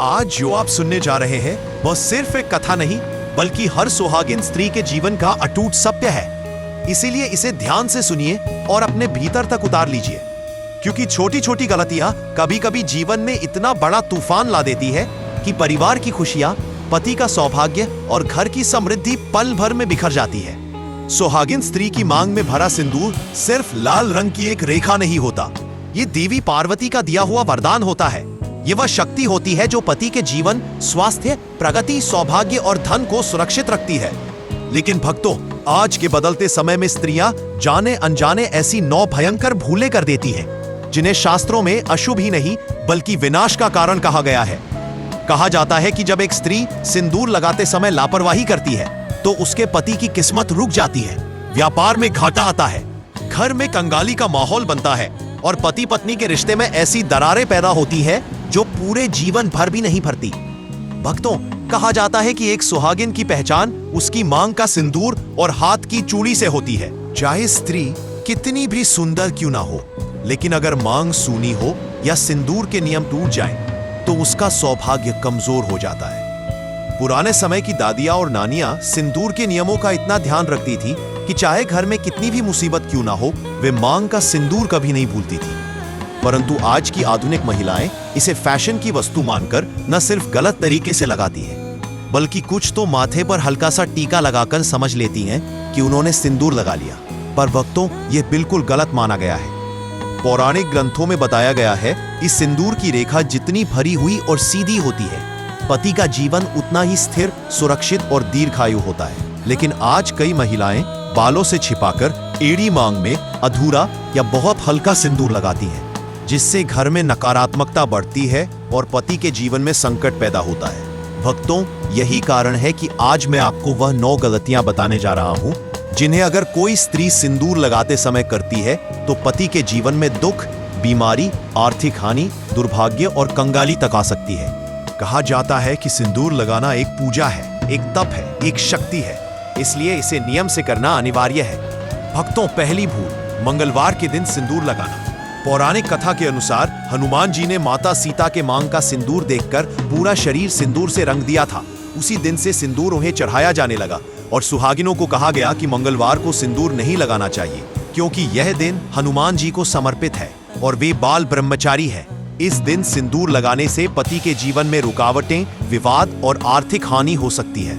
आज जो आप सुनने जा रहे हैं वह सिर्फ एक कथा नहीं बल्कि हर सुहागिन स्त्री के जीवन का अटूट सत्य है। इसीलिए इसे ध्यान से सुनिए और अपने भीतर तक उतार लीजिए, क्योंकि छोटी छोटी गलतियां कभी कभी जीवन में इतना बड़ा तूफान ला देती है कि परिवार की खुशियां, पति का सौभाग्य और घर की समृद्धि पल भर में बिखर जाती है। सुहागिन स्त्री की मांग में भरा सिंदूर सिर्फ लाल रंग की एक रेखा नहीं होता, ये देवी पार्वती का दिया हुआ वरदान होता है। ये वह शक्ति होती है जो पति के जीवन, स्वास्थ्य, प्रगति, सौभाग्य और धन को सुरक्षित रखती है। लेकिन भक्तों, आज के बदलते समय में स्त्रियां जाने अनजाने ऐसी 9 भयंकर भूलें कर देती हैं, जिन्हें शास्त्रों में अशुभ ही नहीं बल्कि विनाश का कारण कहा गया है। कहा जाता है कि जब एक स्त्री सिंदूर लगाते समय लापरवाही करती है तो उसके पति की किस्मत रुक जाती है, व्यापार में घाटा आता है, घर में कंगाली का माहौल बनता है और पति पत्नी के रिश्ते में ऐसी दरारें पैदा होती है जो पूरे जीवन भर भी नहीं भरती। भक्तों, कहा जाता है कि एक सुहागिन की पहचान उसकी मांग का सिंदूर और हाथ की चूड़ी से होती है। चाहे स्त्री कितनी भी सुंदर क्यों ना हो, लेकिन अगर मांग सूनी हो या सिंदूर के नियम टूट जाएं, तो उसका सौभाग्य कमजोर हो जाता है। पुराने समय की दादियां और नानियां सिंदूर के नियमों का इतना ध्यान रखती थी कि चाहे घर में कितनी भी मुसीबत क्यों ना हो, वे मांग का सिंदूर कभी नहीं भूलती थी। परंतु आज की आधुनिक महिलाएं इसे फैशन की वस्तु मानकर न सिर्फ गलत तरीके से लगाती हैं, बल्कि कुछ तो माथे पर हल्का सा टीका लगाकर समझ लेती हैं कि उन्होंने सिंदूर लगा लिया। पर भक्तों, यह बिल्कुल गलत माना गया है। पौराणिक ग्रंथों में बताया गया है कि सिंदूर की रेखा जितनी भरी हुई और सीधी होती है, पति का जीवन उतना ही स्थिर, सुरक्षित और दीर्घायु होता है। लेकिन आज कई महिलाएं बालों से छिपाकर एड़ी मांग में अधूरा या बहुत हल्का सिंदूर लगाती हैं, जिससे घर में नकारात्मकता बढ़ती है और पति के जीवन में संकट पैदा होता है। भक्तों, यही कारण है कि आज मैं आपको वह 9 गलतियां बताने जा रहा हूं, जिन्हें अगर कोई स्त्री सिंदूर लगाते समय करती है तो पति के जीवन में दुख, बीमारी, आर्थिक हानि, दुर्भाग्य और कंगाली तक आ सकती है। कहा जाता है कि सिंदूर लगाना एक पूजा है, एक तप है, एक शक्ति है, इसलिए इसे नियम से करना अनिवार्य है। भक्तों, पहली भूल, मंगलवार के दिन सिंदूर लगाना। पौराणिक कथा के अनुसार हनुमान जी ने माता सीता के मांग का सिंदूर देखकर पूरा शरीर सिंदूर से रंग दिया था। उसी दिन से सिंदूर उन्हें चढ़ाया जाने लगा और सुहागिनों को कहा गया कि मंगलवार को सिंदूर नहीं लगाना चाहिए, क्योंकि यह दिन हनुमान जी को समर्पित है और वे बाल ब्रह्मचारी है। इस दिन सिंदूर लगाने से पति के जीवन में रुकावटें, विवाद और आर्थिक हानि हो सकती है।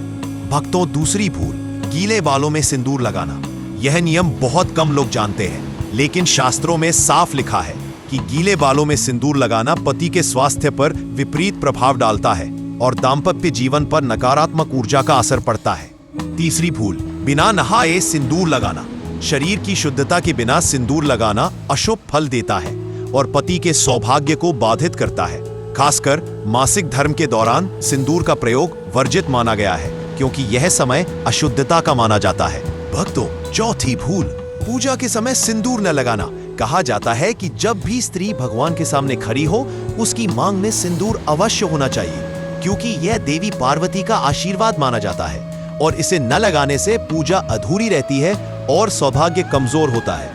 भक्तों, दूसरी भूल, गीले बालों में सिंदूर लगाना। यह नियम बहुत कम लोग जानते हैं, लेकिन शास्त्रों में साफ लिखा है कि गीले बालों में सिंदूर लगाना पति के स्वास्थ्य पर विपरीत प्रभाव डालता है और दाम्पत्य जीवन पर नकारात्मक ऊर्जा का असर पड़ता है। तीसरी भूल, बिना नहाए सिंदूर लगाना। शरीर की शुद्धता के बिना सिंदूर लगाना अशुभ फल देता है और पति के सौभाग्य को बाधित करता है। खासकर मासिक धर्म के दौरान सिंदूर का प्रयोग वर्जित माना गया है, क्योंकि यह समय अशुद्धता का माना जाता है। भक्तों, चौथी भूल, पूजा के समय सिंदूर न लगाना। कहा जाता है कि जब भी स्त्री भगवान के सामने खड़ी हो, उसकी मांग में सिंदूर अवश्य होना चाहिए, क्योंकि यह देवी पार्वती का आशीर्वाद माना जाता है और इसे न लगाने से पूजा अधूरी रहती है और सौभाग्य कमजोर होता है।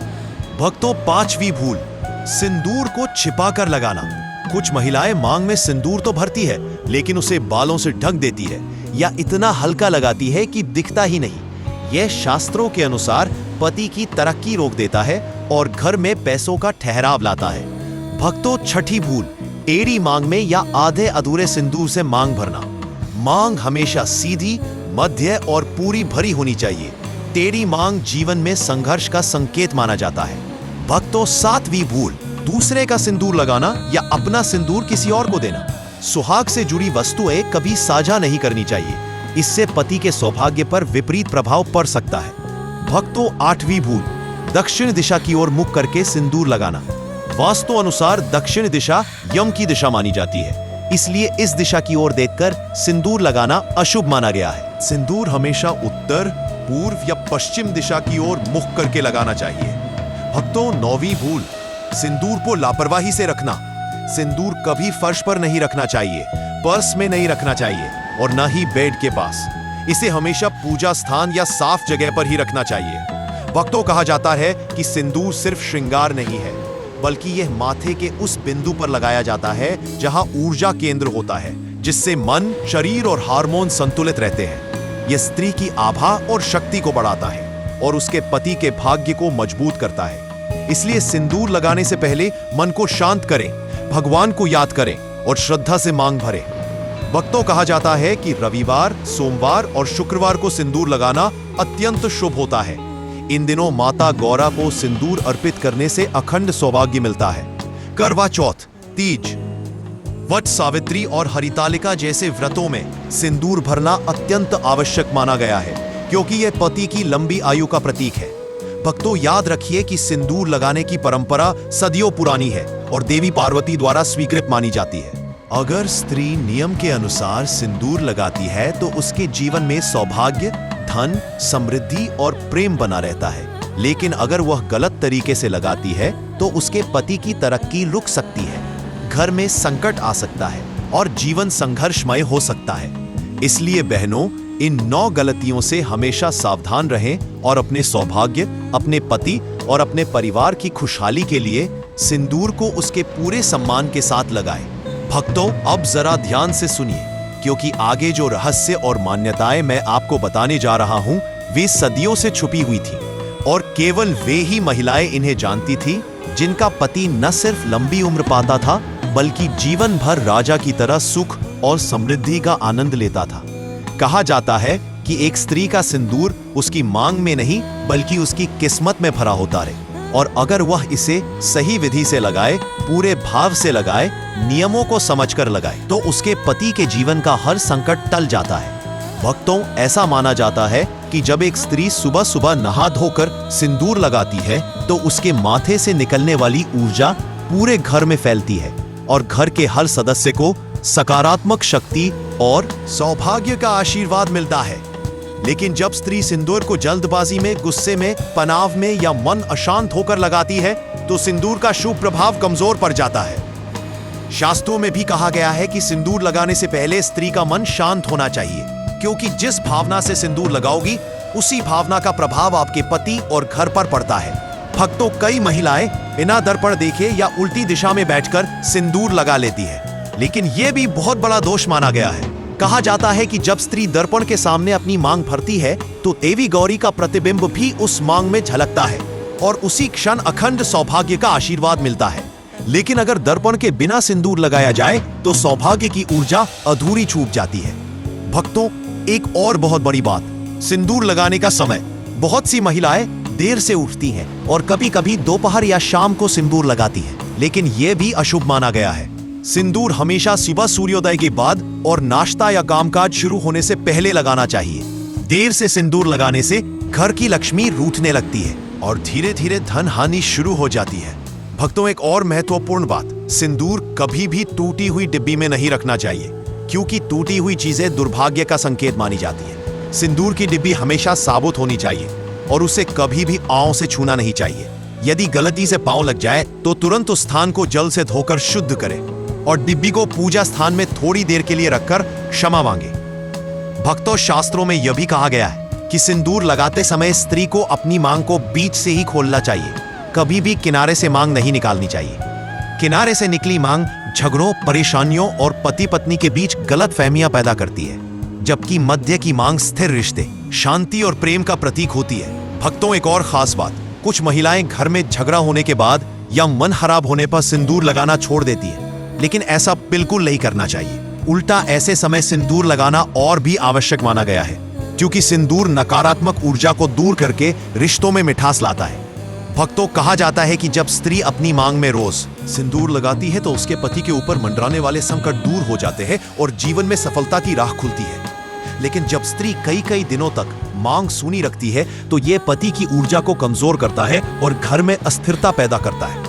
भक्तों, पांचवी भूल, सिंदूर को छिपाकर लगाना। कुछ महिलाएं मांग में सिंदूर तो भरती है, लेकिन उसे बालों से ढक देती है या इतना हल्का लगाती है कि दिखता ही नहीं। यह शास्त्रों के अनुसार पति की तरक्की रोक देता है और घर में पैसों का ठहराव लाता है। भक्तों, छठी भूल, एड़ी मांग में या आधे अधूरे सिंदूर से मांग भरना। मांग हमेशा सीधी, मध्य और पूरी भरी होनी चाहिए। टेढ़ी मांग जीवन में संघर्ष का संकेत माना जाता है। भक्तों, सातवीं भूल, दूसरे का सिंदूर लगाना या अपना सिंदूर किसी और को देना। सुहाग से जुड़ी वस्तुएं कभी साझा नहीं करनी चाहिए, इससे पति के सौभाग्य पर विपरीत प्रभाव पड़ सकता है। भक्तों, आठवीं भूल, दक्षिण दिशा की ओर मुख करके सिंदूर लगाना। वास्तु अनुसार दक्षिण दिशा यम की दिशा मानी जाती है, इसलिए इस दिशा की ओर देखकर सिंदूर लगाना अशुभ माना गया है। सिंदूर हमेशा उत्तर, पूर्व या पश्चिम दिशा की ओर मुख करके लगाना चाहिए। भक्तों, नौवीं भूल, सिंदूर को लापरवाही से रखना। सिंदूर कभी फर्श पर नहीं रखना चाहिए, पर्स में नहीं रखना चाहिए और न ही बेड के पास। इसे हमेशा पूजा स्थान या साफ जगह पर ही रखना चाहिए। भक्तों, कहा जाता है कि सिंदूर सिर्फ श्रृंगार नहीं है, बल्कि यह माथे के उस बिंदु पर लगाया जाता है जहां ऊर्जा केंद्र होता है, जिससे मन, शरीर और हार्मोन संतुलित रहते हैं। यह स्त्री की आभा और शक्ति को बढ़ाता है और उसके पति के भाग्य को मजबूत करता है। इसलिए सिंदूर लगाने से पहले मन को शांत करें, भगवान को याद करें और श्रद्धा से मांग भरें। भक्तों, कहा जाता है कि रविवार, सोमवार और शुक्रवार को सिंदूर लगाना अत्यंत शुभ होता है। इन दिनों माता गौरा को सिंदूर अर्पित करने से अखंड सौभाग्य मिलता है। करवा चौथ, तीज, वट सावित्री और हरितालिका जैसे व्रतों में सिंदूर भरना अत्यंत आवश्यक माना गया है, क्योंकि यह पति की लंबी आयु का प्रतीक है। भक्तों, याद रखिए कि सिंदूर लगाने की परंपरा सदियों पुरानी है और देवी पार्वती द्वारा स्वीकृत मानी जाती है। अगर स्त्री नियम के अनुसार सिंदूर लगाती है तो उसके जीवन में सौभाग्य, धन, समृद्धि और प्रेम बना रहता है। लेकिन अगर वह गलत तरीके से लगाती है तो उसके पति की तरक्की रुक सकती है, घर में संकट आ सकता है और जीवन संघर्षमय हो सकता है। इसलिए बहनों, इन 9 गलतियों से हमेशा सावधान रहें और अपने सौभाग्य, अपने पति और अपने परिवार की खुशहाली के लिए सिंदूर को उसके पूरे सम्मान के साथ लगाएं। भक्तों, अब जरा ध्यान से सुनिए, क्योंकि आगे जो रहस्य और मान्यताएं मैं आपको बताने जा रहा हूं, वे सदियों से छुपी हुई थी और केवल वे ही महिलाएं इन्हें जानती थी जिनका पति न सिर्फ लंबी उम्र पाता था, बल्कि जीवन भर राजा की तरह सुख और समृद्धि का आनंद लेता था। कहा जाता है कि एक स्त्री का सिंदूर उसकी मांग में नहीं, बल्कि उसकी किस्मत में भरा होता है, और अगर वह इसे सही विधि से लगाए, पूरे भाव से लगाए, नियमों को समझकर लगाए, तो उसके पति के जीवन का हर संकट टल जाता है। भक्तों, ऐसा माना जाता है कि जब एक स्त्री सुबह सुबह नहा धोकर सिंदूर लगाती है तो उसके माथे से निकलने वाली ऊर्जा पूरे घर में फैलती है और घर के हर सदस्य को सकारात्मक शक्ति और सौभाग्य का आशीर्वाद मिलता है। लेकिन जब स्त्री सिंदूर को जल्दबाजी में, गुस्से में, तनाव में या मन अशांत होकर लगाती है तो सिंदूर का शुभ प्रभाव कमजोर पड़ जाता है। शास्त्रों में भी कहा गया है कि सिंदूर लगाने से पहले स्त्री का मन शांत होना चाहिए, क्योंकि जिस भावना से सिंदूर लगाओगी उसी भावना का प्रभाव आपके पति और घर पर पड़ता है। भक्तों, कई महिलाएं बिना दर्पण देखे या उल्टी दिशा में बैठकर सिंदूर लगा लेती है, लेकिन यह भी बहुत बड़ा दोष माना गया है। कहा जाता है कि जब स्त्री दर्पण के सामने अपनी मांग भरती है तो देवी गौरी का प्रतिबिंब भी उस मांग में झलकता है और उसी क्षण अखंड सौभाग्य का आशीर्वाद मिलता है। लेकिन अगर दर्पण के बिना सिंदूर लगाया जाए तो सौभाग्य की ऊर्जा अधूरी छूट जाती है। भक्तों, एक और बहुत बड़ी बात, सिंदूर लगाने का समय। बहुत सी महिलाएं देर से उठती हैं और कभी-कभी दोपहर या शाम को सिंदूर लगाती हैं, लेकिन यह भी अशुभ माना गया है। सिंदूर हमेशा सुबह सूर्योदय के बाद और नाश्ता या कामकाज शुरू होने से पहले लगाना चाहिए। देर से सिंदूर लगाने से घर की लक्ष्मी रूठने लगती है और धीरे धीरे धन हानि शुरू हो जाती है। भक्तों, एक और महत्वपूर्ण बात, सिंदूर कभी भी टूटी हुई डिब्बी में नहीं रखना चाहिए, क्योंकि टूटी हुई चीजें दुर्भाग्य का संकेत मानी जाती है। सिंदूर की डिब्बी हमेशा साबुत होनी चाहिए और उसे कभी भी आंव से छूना नहीं चाहिए। यदि गलती से पांव लग जाए तो तुरंत उस स्थान को जल से धोकर शुद्ध करें और डिब्बी को पूजा स्थान में थोड़ी देर के लिए रखकर क्षमा मांगे। भक्तों, शास्त्रों में यह भी कहा गया है कि सिंदूर लगाते समय स्त्री को अपनी मांग को बीच से ही खोलना चाहिए, कभी भी किनारे से मांग नहीं निकालनी चाहिए। किनारे से निकली मांग झगड़ों, परेशानियों और पति पत्नी के बीच गलतफहमियां पैदा करती है, जबकि मध्य की मांग स्थिर रिश्ते, शांति और प्रेम का प्रतीक होती है। भक्तों, एक और खास बात, कुछ महिलाएं घर में झगड़ा होने के बाद या मन खराब होने पर सिंदूर लगाना छोड़ देती है, लेकिन ऐसा बिल्कुल नहीं करना चाहिए। उल्टा ऐसे समय सिंदूर लगाना और भी आवश्यक माना गया है, क्योंकि सिंदूर नकारात्मक ऊर्जा को दूर करके रिश्तों में मिठास लाता है। भक्तों, कहा जाता है कि जब स्त्री अपनी मांग में रोज सिंदूर लगाती है तो उसके पति के ऊपर मंडराने वाले संकट दूर हो जाते हैं और जीवन में सफलता की राह खुलती है। लेकिन जब स्त्री कई कई दिनों तक मांग सूनी रखती है तो यह पति की ऊर्जा को कमजोर करता है और घर में अस्थिरता पैदा करता है।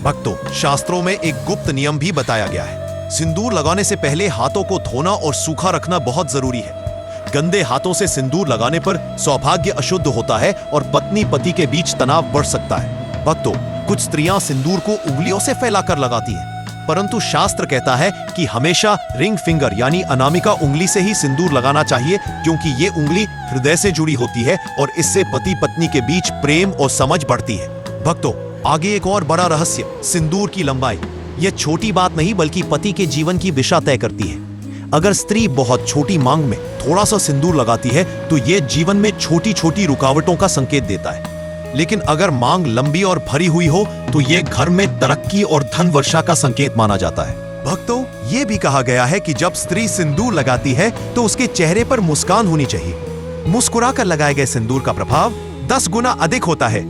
भक्तों, शास्त्रों में एक गुप्त नियम भी बताया गया है। सिंदूर लगाने से पहले हाथों को धोना और सूखा रखना बहुत जरूरी है। गंदे हाथों से सिंदूर लगाने पर सौभाग्य अशुद्ध होता है और पत्नी पति के बीच तनाव बढ़ सकता है। भक्तों, कुछ स्त्रियां सिंदूर को उंगलियों से फैलाकर लगाती हैं, परंतु शास्त्र कहता है कि हमेशा रिंग फिंगर यानी अनामिका उंगली से ही सिंदूर लगाना चाहिए, क्योंकि ये उंगली हृदय से जुड़ी होती है और इससे पति पत्नी के बीच प्रेम और समझ बढ़ती है। भक्तों, आगे एक और बड़ा रहस्य, सिंदूर की लंबाई। यह छोटी बात नहीं बल्कि पति के जीवन की दिशा तय करती है। अगर स्त्री बहुत छोटी मांग में थोड़ा सा सिंदूर लगाती है तो ये जीवन में छोटी छोटी रुकावटों का संकेत देता है। लेकिन अगर मांग लंबी और भरी हुई हो तो ये घर में तरक्की और धन वर्षा का संकेत माना जाता है। भक्तों, ये भी कहा गया है कि जब स्त्री सिंदूर लगाती है तो उसके चेहरे पर मुस्कान होनी चाहिए। मुस्कुराकर लगाए गए सिंदूर का प्रभाव 10 गुना अधिक होता है,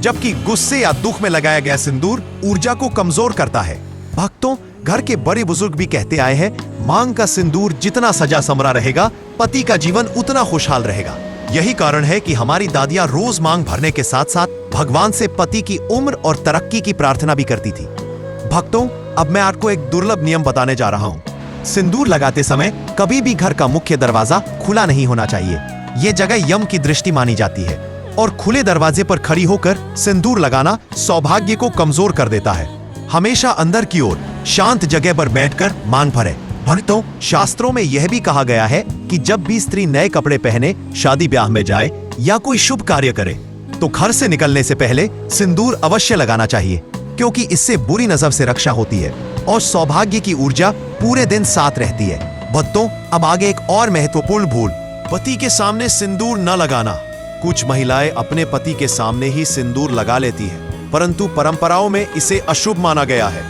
जबकि गुस्से या दुख में लगाया गया सिंदूर ऊर्जा को कमजोर करता है। भक्तों, घर के बड़े बुजुर्ग भी कहते आए हैं, मांग का सिंदूर जितना सजा समरा रहेगा, पति का जीवन उतना खुशहाल रहेगा। यही कारण है कि हमारी दादियां रोज मांग भरने के साथ साथ भगवान से पति की उम्र और तरक्की की प्रार्थना भी करती थी। भक्तों, अब मैं आपको एक दुर्लभ नियम बताने जा रहा हूँ। सिंदूर लगाते समय कभी भी घर का मुख्य दरवाजा खुला नहीं होना चाहिए। ये जगह यम की दृष्टि मानी जाती है और खुले दरवाजे पर खड़ी होकर सिंदूर लगाना सौभाग्य को कमजोर कर देता है। हमेशा अंदर की ओर शांत जगह पर बैठकर मांग भरे। भक्तों, शास्त्रों में यह भी कहा गया है कि जब भी स्त्री नए कपड़े पहने शादी ब्याह में जाए या कोई शुभ कार्य करे तो घर से निकलने से पहले सिंदूर अवश्य लगाना चाहिए, क्योंकि इससे बुरी नजर से रक्षा होती है और सौभाग्य की ऊर्जा पूरे दिन साथ रहती है। भक्तों, अब आगे एक और महत्वपूर्ण भूल, पति के सामने सिंदूर न लगाना। कुछ महिलाएं अपने पति के सामने ही सिंदूर लगा लेती हैं, परंतु परंपराओं में इसे अशुभ माना गया है।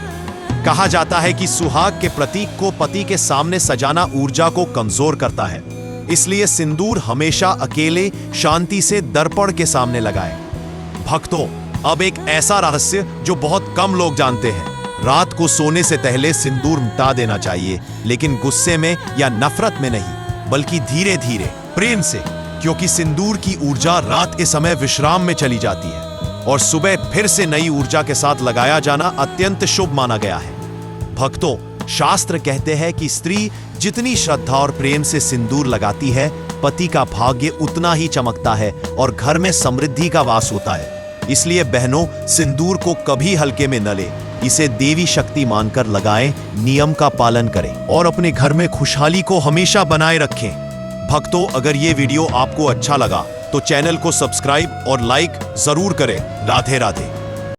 कहा जाता है कि सुहाग के प्रतीक को पति के सामने सजाना ऊर्जा को कमजोर करता है, इसलिए सिंदूर हमेशा अकेले शांति से दर्पण के सामने लगाएं। भक्तों, अब एक ऐसा रहस्य जो बहुत कम लोग जानते हैं, रात को सोने से पहले सिंदूर मिटा देना चाहिए, लेकिन गुस्से में या नफरत में नहीं, बल्कि धीरे धीरे प्रेम से, क्योंकि सिंदूर की ऊर्जा रात के समय विश्राम में चली जाती है और सुबह फिर से नई ऊर्जा के साथ लगाया जाना अत्यंत शुभ माना गया है। भक्तों, शास्त्र कहते हैं कि स्त्री जितनी श्रद्धा और प्रेम से सिंदूर लगाती है, पति का भाग्य उतना ही चमकता है और घर में समृद्धि का वास होता है। इसलिए बहनों, सिंदूर को कभी हल्के में न ले, इसे देवी शक्ति मानकर लगाएं, नियम का पालन करें और अपने घर में खुशहाली को हमेशा बनाए रखें। भक्तों, अगर ये वीडियो आपको अच्छा लगा तो चैनल को सब्सक्राइब और लाइक जरूर करें। राधे राधे।